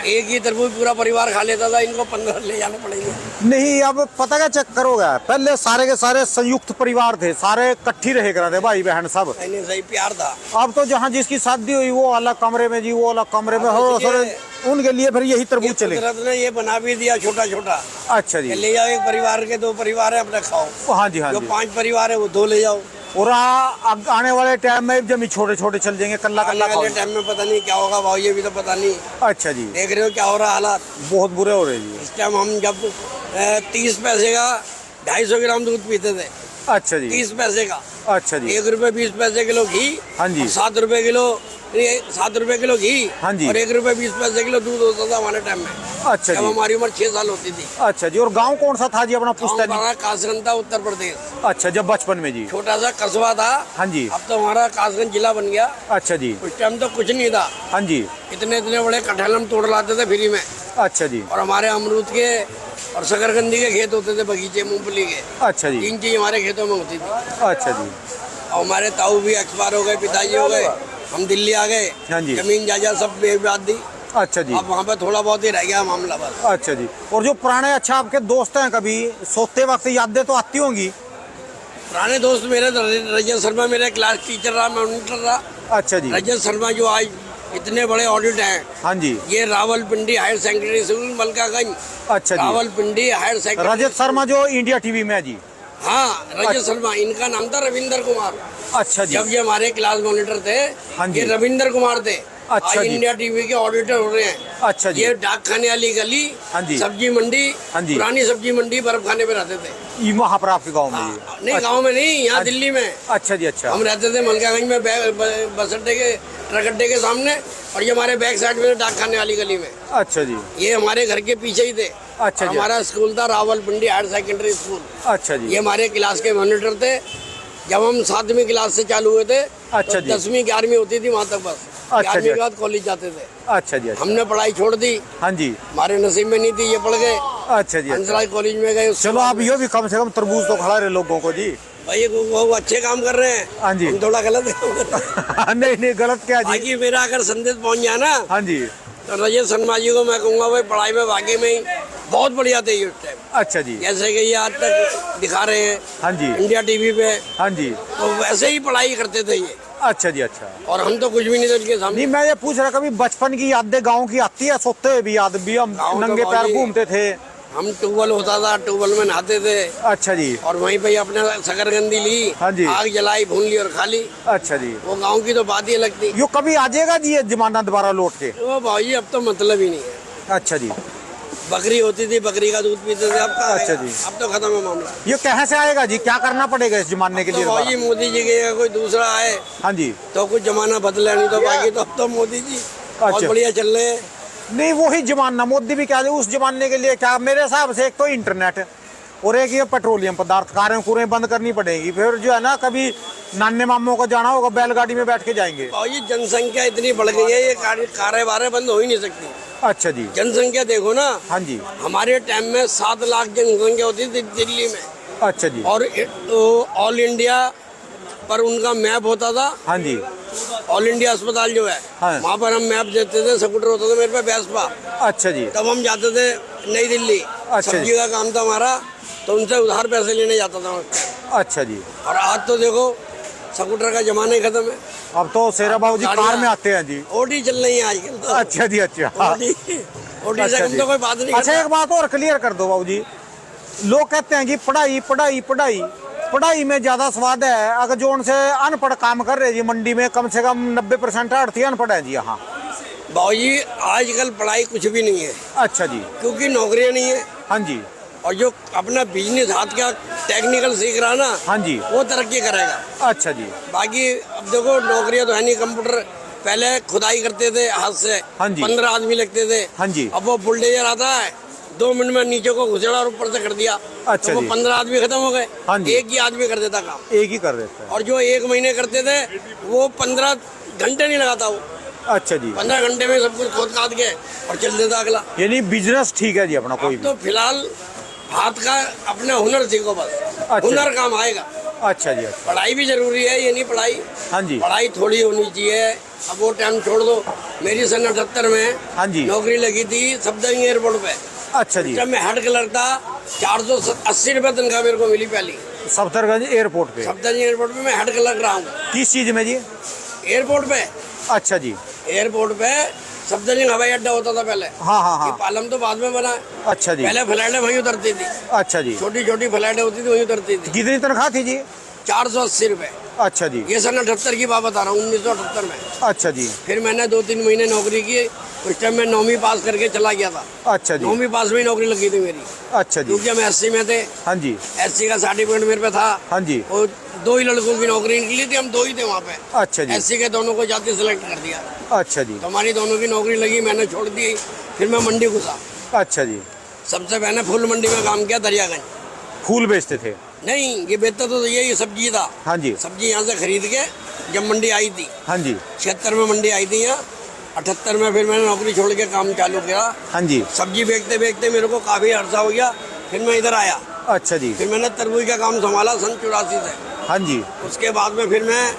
एक ही तरबूज पूरा परिवार खा लेता था, इनको 15 ले जाने पड़ेंगे। नहीं, अब पता क्या चक्कर हो गया, पहले सारे के सारे संयुक्त परिवार थे, सारे इकट्ठी रहे करते थे भाई बहन सब। नहीं सही प्यार था। अब तो जहाँ जिसकी शादी हुई वो अलग कमरे में जी, वो अलग कमरे में हो, उनके लिए फिर यही तरबूज चले। कुदरत ने ये बना भी दिया छोटा छोटा। अच्छा जी, ले जाओ, एक परिवार के 2 परिवार है अपना खाओ। हाँ जी, हाँ जो जी। 5 परिवार है वो 2 ले जाओ। और आने वाले टाइम में जब छोटे छोटे चल जाएंगे, कल्ला आने कल्ला वाले खाओ। टाइम में पता नहीं क्या होगा भाई, ये भी तो पता नहीं। अच्छा जी, देख रहे हो क्या हो रहा है हालात। बहुत बुरे हो रहे जी। इस टाइम हम जब 30 पैसे का 250 ग्राम दूध पीते थे, अच्छा जी, 30 पैसे का। अच्छा जी, 1 रुपए 20 पैसे किलो घी, हाँ जी। और 7 रुपए किलो, 7 रुपए किलो घी, हाँ जी। और 1 रुपए 20 पैसे किलो दूध होता था हमारे टाइम में, अच्छा जब जी, हमारी उम्र 6 साल होती थी। अच्छा जी। और गांव कौन सा था जी अपना गाँव पुश्तैनी? हमारा कासगंज था, उत्तर प्रदेश। अच्छा, जब बचपन में जी। छोटा सा कस्बा था, हाँ जी, अब तो हमारा कासगंज जिला बन गया। अच्छा जी, उस टाइम तो कुछ नहीं था, हाँ जी, इतने इतने बड़े कटहल हम तोड़ लाते थे फ्री में। अच्छा जी, और हमारे अमरूद के और शकरकंदी के खेत होते थे, बगीचे मूंगफली के। अच्छा जी, 3 चीज हमारे खेतों में होती थी। अच्छा जी, और हमारे ताऊ भी एक्सपायर हो गए, पिताजी हो गए, हम दिल्ली आ गए। हाँ जी। जमीन जायदाद सब बेच दी। अच्छा जी, अब वहाँ पे थोड़ा बहुत ही रह गया मामला बस। अच्छा जी। और जो पुराने अच्छा आपके दोस्त हैं, कभी सोते वक्त यादें तो आती होंगी? पुराने दोस्त मेरे रजत शर्मा मेरे क्लास टीचर रहा, मॉनिटर रहा। अच्छा जी, रजत शर्मा जो आज इतने बड़े ऑडिट हैं, हाँ जी, ये Rawalpindi higher secondary school Malkaganj. अच्छा जी। Rawalpindi higher secondary. रजत शर्मा जो इंडिया टीवी में है जी? हाँ, रजत शर्मा, इनका नाम था रविंदर कुमार। अच्छा जी, जब ये हमारे क्लास मॉनिटर थे, हाँ जी। ये रविंदर कुमार थे। अच्छा आज जी। इंडिया टीवी के ऑडिटर हो रहे हैं। अच्छा जी, ये डाक खाने वाली गली, हाँ जी। सब्जी मंडी, हाँ जी। पुरानी सब्जी मंडी, बर्फ खाने पे रहते थे। ये वहाँ पर आपके गाँव में जी? नहीं, गांव में नहीं, यहाँ अच्छा। दिल्ली में। अच्छा जी, अच्छा, हम रहते थे मलकागंज में, बस अड्डे के, ट्रक अड्डे के सामने, और ये हमारे बैक साइड में डाक खाने वाली गली में। अच्छा जी, ये हमारे घर के पीछे ही थे। अच्छा जी, हमारा स्कूल था रावलपिंडी हायर सेकेंडरी स्कूल। अच्छा जी, ये हमारे क्लास के मॉनिटर थे। जब हम 7वीं क्लास से चालू हुए थे, अच्छा तो जी। 10वीं 11वीं होती थी वहाँ तक बस। अच्छा 11वीं जी। के बाद कॉलेज जाते थे। अच्छा जी, अच्छा, हमने पढ़ाई छोड़ दी, हाँ जी, हमारे नसीब में नहीं थी, ये पढ़ गए, अच्छा जी, अच्छा। हंसराज कॉलेज में गए। उसके चलो बाद आप यो भी कम से कम तरबूज तो खिला रहे लोगों को जी। भाई वो अच्छे काम कर रहे हैं, हाँ जी। हम थोड़ा गलत काम कर रहे हैं। नहीं नहीं, गलत क्या जी? बाकी मेरा अगर संदेश पहुँच जाए ना, हाँ जी, तो रजत शर्मा जी को मैं कहूँगा भाई पढ़ाई में वाकई में ही बहुत बढ़िया थे ये उस टाइम। अच्छा जी, जैसे कि ये आज तक दिखा रहे हैं हाँ जी, इंडिया टीवी पे, हाँ जी, तो वैसे ही पढ़ाई करते थे ये। अच्छा जी, अच्छा। और हम तो कुछ भी नहीं थे उनके सामने। नहीं, मैं ये पूछ रहा, कभी बचपन की यादें गांव की आती है? सोते हुए भी याद भी, हम गाँव तो नंगे पैर भाई- घूमते थे। हम ट्यूबवेल होता था, ट्यूबवेल में नहाते थे, अच्छा जी, और वहीं पे अपने शकरकंदी ली, हाँ जी। आग जलाई, भून ली और खा ली। अच्छा जी। वो गांव की तो बात ही अलग थी। यो कभी आ जाएगा जी ये जमाना दोबारा लौट के? वो भाई अब तो मतलब ही नहीं है। अच्छा जी, बकरी होती थी, बकरी का दूध पीते थे, अब कहाँ अच्छा आएगा? जी। अब तो खत्म है मामला। ये कहाँ से आएगा जी? क्या करना पड़ेगा इस जमाने के तो लिए भाई दोबारा? मोदी जी के कोई दूसरा आए हाँ जी, तो कुछ जमाना बदला, नहीं तो बाकी तो अब तो मोदी जी बहुत अच्छा। बढ़िया चल रहे हैं। नहीं वही जमाना, मोदी भी क्या है उस जमाने के लिए क्या, मेरे हिसाब से एक तो इंटरनेट और एक ये पेट्रोलियम पदार्थ, कारें कूरें बंद करनी पड़ेगी। फिर जो है ना, कभी नान्ने मामों को जाना होगा, बैलगाड़ी में बैठ के जाएंगे। और ये जनसंख्या इतनी बढ़ गई है, ये कारें बारें बंद हो ही नहीं सकती। अच्छा जी, जनसंख्या देखो ना, हाँ जी, हमारे टाइम में 7 लाख जनसंख्या होती थी दिल्ली में, अच्छा जी, और ऑल इंडिया पर उनका मैप होता था। हाँ जी, ऑल इंडिया अस्पताल जो है, हाँ। वहाँ पर हम मैप देते थे, स्कूटर होता था मेरे पे वेस्पा, अच्छा जी, तब हम जाते थे नई दिल्ली। अच्छा सब्जी का काम था हमारा, तो उनसे उधार पैसे लेने जाता था मैं। अच्छा जी। और आज तो देखो स्कूटर का जमाना ही खत्म है। अब तो शेरा बाबू जी कार में आते हैं जी। ओडी चल रही है आजकल तो। अच्छा जी, अच्छा। ओडी ओडी से अच्छा कम जी। तो कोई बात नहीं अच्छा, करता। एक बात और क्लियर कर दो बाबू जी। लोग कहते हैं कि पढ़ाई पढ़ाई पढ़ाई पढ़ाई में ज्यादा स्वाद है। अगर जो उनसे अनपढ़ काम कर रहे जी मंडी में, कम से कम 90% आड़ती अनपढ़ है जी यहाँ। बाबूजी आजकल पढ़ाई कुछ भी नहीं है, अच्छा जी। क्योंकि नौकरियां नहीं है। हाँ जी, और जो अपना बिजनेस हाथ का टेक्निकल सीख रहा ना, हाँ जी। वो तरक्की करेगा। अच्छा जी। बाकी अब देखो नौकरियां तो है नहीं। कंप्यूटर पहले खुदाई करते थे हाथ से, हाँ जी। 15 आदमी लगते थे। हाँ जी। अब वो बुलडोजर आता है, 2 मिनट में नीचे को घुसेड़ा और ऊपर से कर दिया। अच्छा तो वो जी। 15 आदमी खत्म हो गए। हाँ जी। एक ही आदमी कर देता काम। एक ही कर देता है। और जो 1 महीने करते थे वो 15 घंटे नहीं लगाता वो। अच्छा जी। 15 घंटे में सब कुछ खोद काट के और चल देता अगला। यानी बिजनेस ठीक है जी अपना कोई भी। तो फिलहाल हाथ का अपना हुनर सीखो बस। अच्छा। हुनर काम आएगा। अच्छा जी, अच्छा। पढ़ाई भी जरूरी है, ये नहीं पढ़ाई। हाँ जी। पढ़ाई थोड़ी होनी चाहिए। अब वो टाइम छोड़ दो। मेरी सन 78 में हाँ जी। नौकरी लगी थी सफदरजंग एयरपोर्ट पे। अच्छा जी। जब मैं हेड क्लर्क था, 480 रुपए तनख्वाह मेरे को मिली पहली। सफदरगंज एयरपोर्ट पे। सफदरजंग एयरपोर्ट पे मैं हेड क्लर्क रहा हूँ। किस चीज में जी? एयरपोर्ट पे, अच्छा जी। एयरपोर्ट पे सफदरजंग हवाई अड्डा होता था पहले। हाँ हाँ ये हाँ। पालम तो बाद में बना है। अच्छा जी। पहले फ्लाइटें वहीं उतरती थी, अच्छा जी। छोटी छोटी फ्लाइटें होती थी, वहीं उतरती थी। कितनी तनख्वाह थी जी? 480 रुपए। अच्छा जी। ये सन 78 की बात बता रहा हूँ, 1978 में। अच्छा जी। फिर मैंने 2-3 महीने नौकरी की। उस टाइम मैं 9वीं पास करके चला गया था। अच्छा जी। 9वीं पास में ही नौकरी लगी थी मेरी, अच्छा जी। क्योंकि हम SC में थे। हाँ जी। SC का सर्टिफिकेट मेरे पे था। हाँ जी। और 2 ही लड़कों की नौकरी निकली थी, हम 2 ही थे वहाँ पे। अच्छा जी। SC के दोनों को जाति सिलेक्ट कर दिया। अच्छा जी। तो हमारी दोनों की नौकरी लगी, मैंने छोड़ दी। फिर मैं मंडी घुसा। अच्छा जी। सबसे पहले फूल मंडी में काम किया, दरियागंज। फूल बेचते थे? नहीं, ये बेचता तो यही सब्जी था। हाँ जी। सब्जी यहाँ से खरीद के जब मंडी आई थी, हाँ जी। 76 में मंडी आई थी यहाँ। 78 में फिर मैंने नौकरी छोड़ के काम चालू किया। हाँ जी। सब्जी बेचते बेचते मेरे को काफी अरसा हो गया। फिर मैं इधर आया। अच्छा जी। फिर मैंने तरबूज का काम संभाला सन 84 से। हाँ जी। उसके बाद में फिर मैं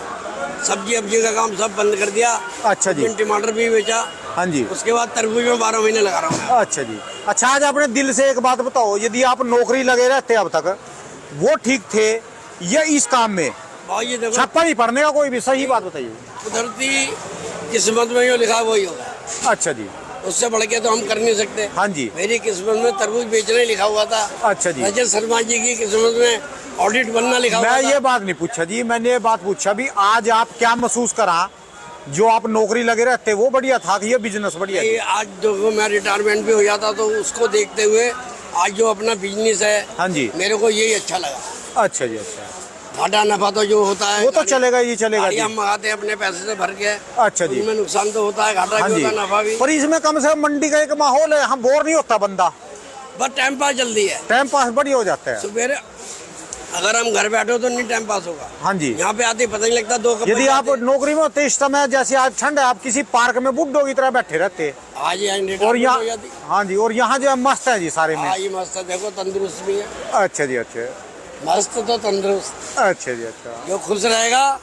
सब्जी अब्जी का काम सब बंद कर दिया। अच्छा जी। फिर टमाटर भी बेचा। हाँ जी। उसके बाद तरबूज में 12 महीने लगा रहा हूँ। अच्छा जी। अच्छा, आज अपने दिल से एक बात बताओ, यदि आप नौकरी लगे रहते अब तक, वो ठीक थे या इस काम में भाई देखो, छप्पा नहीं पड़ने का कोई भी सही बात बताइए। कुदरती किस्मत में जो लिखा वही होगा। अच्छा जी। उससे बढ़ के तो हम कर नहीं सकते। हाँ जी। मेरी किस्मत में तरबूज बेचने लिखा हुआ था। अच्छा जी। रजत शर्मा जी की किस्मत में ऑडिट बनना लिखा हुआ मैं था। ये बात नहीं पूछा जी, मैंने ये बात पूछा भी आज आप क्या महसूस करा जो आप नौकरी लगे रहते वो बढ़िया था कि ये बिजनेस बढ़िया ये था? आज देखो मैं रिटायरमेंट भी हो जाता तो उसको देखते हुए आज जो अपना बिजनेस है, हाँ जी। मेरे को यही अच्छा लगा। अच्छा जी। अच्छा, घाटा नफा तो जो होता है वो तो चलेगा ही चलेगा जी। हम मंगाते हैं अपने पैसे से भर के। अच्छा जी। उसमें नुकसान तो होता है, घाटा हाँ भी जी। होता है, नफा भी। पर इसमें कम से कम मंडी का एक माहौल है, हम बोर नहीं होता बंदा, बस टाइम पास जल्दी है। टाइम पास बढ़िया हो जाता है। सुबह अगर हम घर बैठे हो तो नहीं टाइम पास होगा। हाँ जी। यहाँ पे आते ही पता नहीं लगता 2 कप यदि आप नौकरी में होते इस समय, जैसे आज ठंड है, आप किसी पार्क में बुड्ढों की तरह बैठे रहते आज यहाँ और रिटायरमेंट हो यहाँ, जाती। हाँ जी, और यहाँ जो है मस्त है जी सारे में। हाँ ये मस्त है, देखो तंदुरुस्त भी है। अच्छा जी। अच्छा। मस्त तो तंदुरुस्त। अच्छा जी। अच्छा, जो खुश रहेगा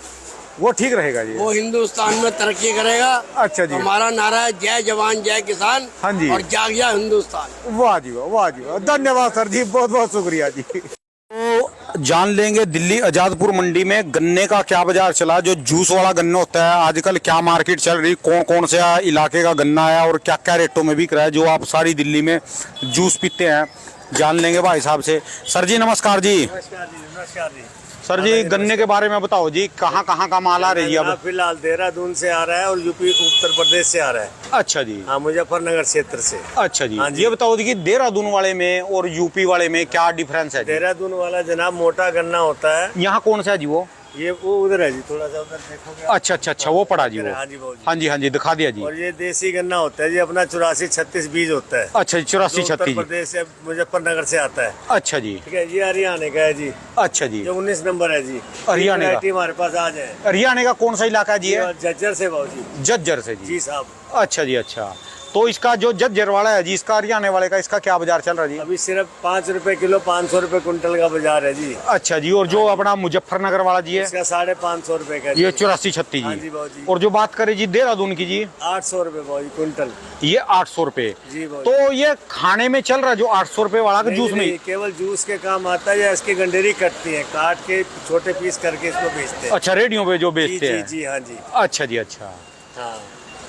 वो ठीक रहेगा जी। वो हिंदुस्तान में तरक्की करेगा। अच्छा जी। हमारा नारा है जय जवान जय किसान। हाँ जी। और जाग गया हिंदुस्तान। वाह जी वाह, वाह जी वाह, धन्यवाद सर जी, बहुत बहुत शुक्रिया जी। तो जान लेंगे दिल्ली आजादपुर मंडी में गन्ने का क्या बाजार चला, जो जूस वाला गन्ना होता है आजकल क्या मार्केट चल रही, कौन कौन से इलाके का गन्ना है और क्या क्या रेटों में बिक रहा है, जो आप सारी दिल्ली में जूस पीते हैं, जान लेंगे भाई साहब से। सर जी नमस्कार जी। नमस्कार जी। सर जी गन्ने के बारे में बताओ जी, कहाँ कहाँ का माल आ रही है अब? फिलहाल देहरादून से आ रहा है और यूपी उत्तर प्रदेश से आ रहा है। अच्छा जी। हाँ, मुजफ्फरनगर क्षेत्र से। अच्छा जी। हाँ जी। ये बताओ जी कि देहरादून वाले में और यूपी वाले में क्या डिफरेंस है जी? देहरादून वाला जनाब मोटा गन्ना होता है। यहाँ कौन सा है जी वो? ये वो उधर है जी, थोड़ा सा उधर देखोगे आप। अच्छा अच्छा अच्छा, वो पड़ा जी वो। हाँ जी बाबू जी। हाँ जी हाँ जी, दिखा दिया जी। और ये देसी गन्ना होता है जी, अपना 84-36 बीज होता है। अच्छा, 84 जो उत्तर 36 जी। प्रदेश से मुजफ्फरनगर से आता है। अच्छा जी। ठीक है, ये हरियाणा का है जी। अच्छा जी। ये 19 नंबर है जी। हरियाणा का। वैरायटी हमारे पास आ जाए। हरियाणा का कौन सा इलाका है जी? ये झज्जर से बाबू जी। झज्जर से जी। जी साहब। अच्छा जी। अच्छा, तो इसका जो जज्जर वाला है जी, इसका हरियाणा वाले का, इसका क्या बाजार चल रहा है जी? अभी सिर्फ 5 रुपए किलो, 500 रुपए कुंटल का बाजार है जी। अच्छा जी। और जो अपना मुजफ्फरनगर वाला जी है, इसका 550 रुपए का जी। ये 84-36 हाँ जी। जी बाबू जी। और जो बात करें जी देहरादून की जी, 800 रुपए बाबू जी कुंटल। ये 800 रुपए। जी बाबू जी। तो ये खाने में चल रहा है जो 800 रुपए वाला का नहीं, जूस में? नहीं, केवल जूस के काम आता है या इसकी गंडेरी कटती है, काट के छोटे पीस करके इसको बेचते हैं। अच्छा, रेडियो पे जो जी बेचते जी हैं। जी हाँ जी। अच्छा जी, अच्छा। हाँ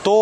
तो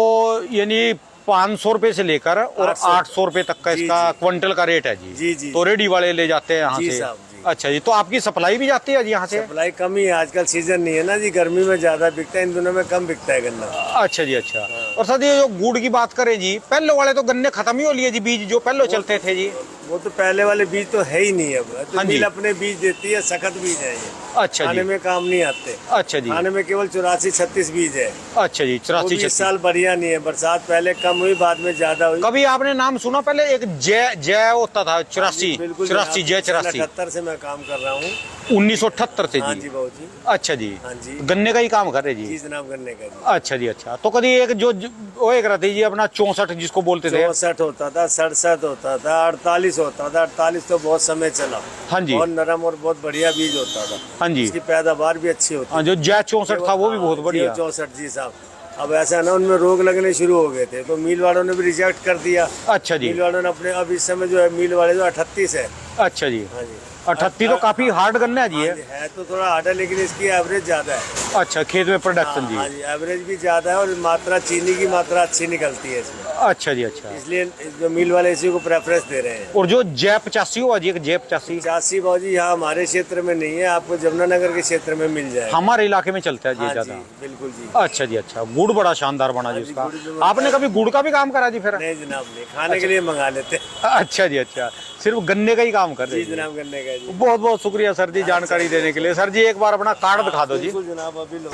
यानी 500 रुपए से लेकर और 800 रुपए तक का जी, इसका जी। क्विंटल का रेट है जी। जी, जी। तो रेडी वाले ले जाते हैं यहाँ जी से? साहब, जी। अच्छा जी। तो आपकी सप्लाई भी जाती है जी यहाँ से? सप्लाई कम ही है, आजकल सीजन नहीं है ना जी, गर्मी में ज्यादा बिकता है, इन दिनों में कम बिकता है गन्ना। अच्छा जी, अच्छा। और सर ये जो गुड़ की बात करें जी, पहले वाले तो गन्ने खत्म ही हो लिए जी, बीज जो पहले चलते थे जी। वो तो पहले वाले बीज तो है ही नहीं है, तो हाँ जी। मिल अपने बीज देती है, सख्त बीज है ये, अच्छा खाने जी, में काम नहीं आते। अच्छा जी, खाने में केवल 84-36 बीज है। अच्छा जी। वो भी 84-36। इस साल बढ़िया नहीं है, बरसात पहले कम हुई, बाद में ज्यादा हुई। कभी आपने नाम सुना पहले एक जय जय होता था 84 बिल्कुल 84 जय 84? 78 से मैं काम कर रहा हूँ। 1978 से हाँ जी? जी बाबू जी। अच्छा जी। हाँ जी। गन्ने का ही काम कर रहे जी जी? जनाब गन्ने का जी। अच्छा जी, अच्छा। तो कभी एक जो वो एक रहती जी अपना 64 जिसको बोलते थे? 64 होता था, 67 होता था, 48 होता था। 48 तो बहुत समय चला। हाँ जी। बहुत नरम और बहुत बढ़िया बीज होता था। हाँ जी। इसकी पैदावार भी अच्छी होती हाँ, जो जय 64 था वो भी बहुत बढ़िया। 64 जी साहब। अब ऐसा ना, उनमें रोग लगने शुरू हो गए थे, तो मिल वालों ने भी रिजेक्ट कर दिया। अच्छा जी, मिल वालों ने अपने, अब इस समय जो है मिल वाले जो 38 है। अच्छा जी। हाँ जी। 38 तो काफी हार्ड गन्ना है जी हाँ ये। जी, है तो थोड़ा हार्ड है, लेकिन इसकी एवरेज ज्यादा है। अच्छा, खेत में प्रोडक्शन हाँ जी। जी, एवरेज भी ज्यादा है और मात्रा, चीनी की मात्रा अच्छी निकलती है इसमें, अच्छा जी, अच्छा। इसलिए जो मिल वाले इसी को प्रेफरेंस दे रहे हैं। और जो जय 85 हुआ जी, एक जय 85 85 बाजी यहाँ हमारे क्षेत्र में नहीं है, आपको जमुनानगर के क्षेत्र में मिल जाएगा। हमारे इलाके में चलता है जी हाँ जी, ज्यादा? बिल्कुल जी। अच्छा जी, अच्छा। गुड़ बड़ा शानदार बना जी हाँ जी, उसका। गुड़ जो बनता आपने कभी गुड़ का भी काम करा जी फिर? नहीं जनाब, नहीं, खाने के लिए मंगा लेते हैं। अच्छा जी, अच्छा। सिर्फ गन्ने का ही काम कर रहे जी हैं? जनाब गन्ने का जी। बहुत बहुत शुक्रिया सर जी जानकारी देने के लिए। सर जी एक बार अपना कार्ड दिखा दो जी। बिल्कुल जनाब, अभी लो।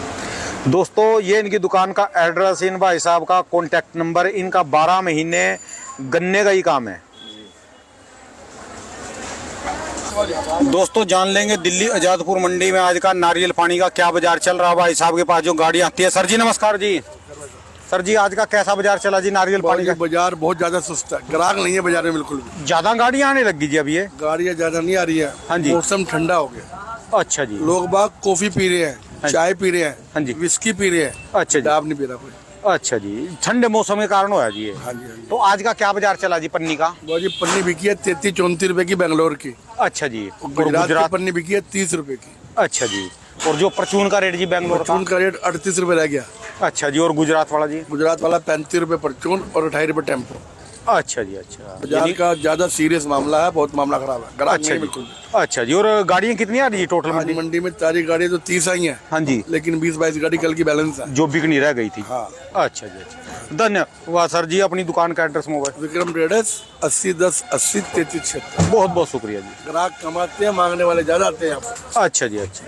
दोस्तों ये इनकी दुकान का एड्रेस, इन भाई साहब का कॉन्टैक्ट नंबर, इनका 12 महीने गन्ने का ही काम है। दोस्तों जान लेंगे दिल्ली आजादपुर मंडी में आज का नारियल पानी का क्या बाजार चल रहा है। भाई साहब के पास जो गाड़ी आती है। सर जी नमस्कार जी। सर जी आज का कैसा बाजार चला जी नारियल पानी का? बाजार बहुत ज्यादा सस्ता है, ग्राहक नहीं है बाजार में बिल्कुल भी। ज्यादा गाड़ियाँ आने लगी जी अभी ये? गाड़ियाँ ज्यादा नहीं आ रही है। हाँ जी। मौसम ठंडा हो गया, अच्छा जी। लोग बाग कॉफी पी रहे हैं, चाय पी रहे हाँ जी। हैं, विस्की पी रहे हैं। अच्छा जी, डाब नहीं पी रहा कोई। अच्छा जी। ठंडे मौसम के कारण होया जी ये? हाँ जी, हाँ जी। तो आज का क्या बाजार चला जी पन्नी का? वो जी पन्नी बिकी है 33-34 रुपए की बेंगलोर की। अच्छा जी। और गुजरात की गुजरात? पन्नी बिकी है 30 रुपए की। अच्छा जी। और जो परचून का रेट जी बेंगलोर का? परचून का रेट 38 रुपए रह गया। अच्छा जी। और गुजरात वाला जी? गुजरात वाला 35 रुपए परचून और 28 रुपए टेम्पो। अच्छा जी, अच्छा। बाजार यानी- का ज्यादा सीरियस मामला है, बहुत मामला खराब है, ग्राहक अच्छा नहीं जी, बिल्कुल। अच्छा जी। और गाड़ियाँ कितनी आ रही है टोटल आज में? मंडी में सारी गाड़ियाँ तो 30 आई हैं, हाँ जी। लेकिन 20-22 गाड़ी कल की बैलेंस है। जो बिकनी रह गई थी? हाँ। अच्छा जी, अच्छा। धन्यवाद सर जी। अपनी दुकान का एड्रेस मोबाइल? विक्रम ट्रेडर्स 8010803376। बहुत बहुत शुक्रिया जी। ग्राहक कमाते हैं, मांगने वाले ज्यादा आते हैं यहाँ पर। अच्छा जी, अच्छा।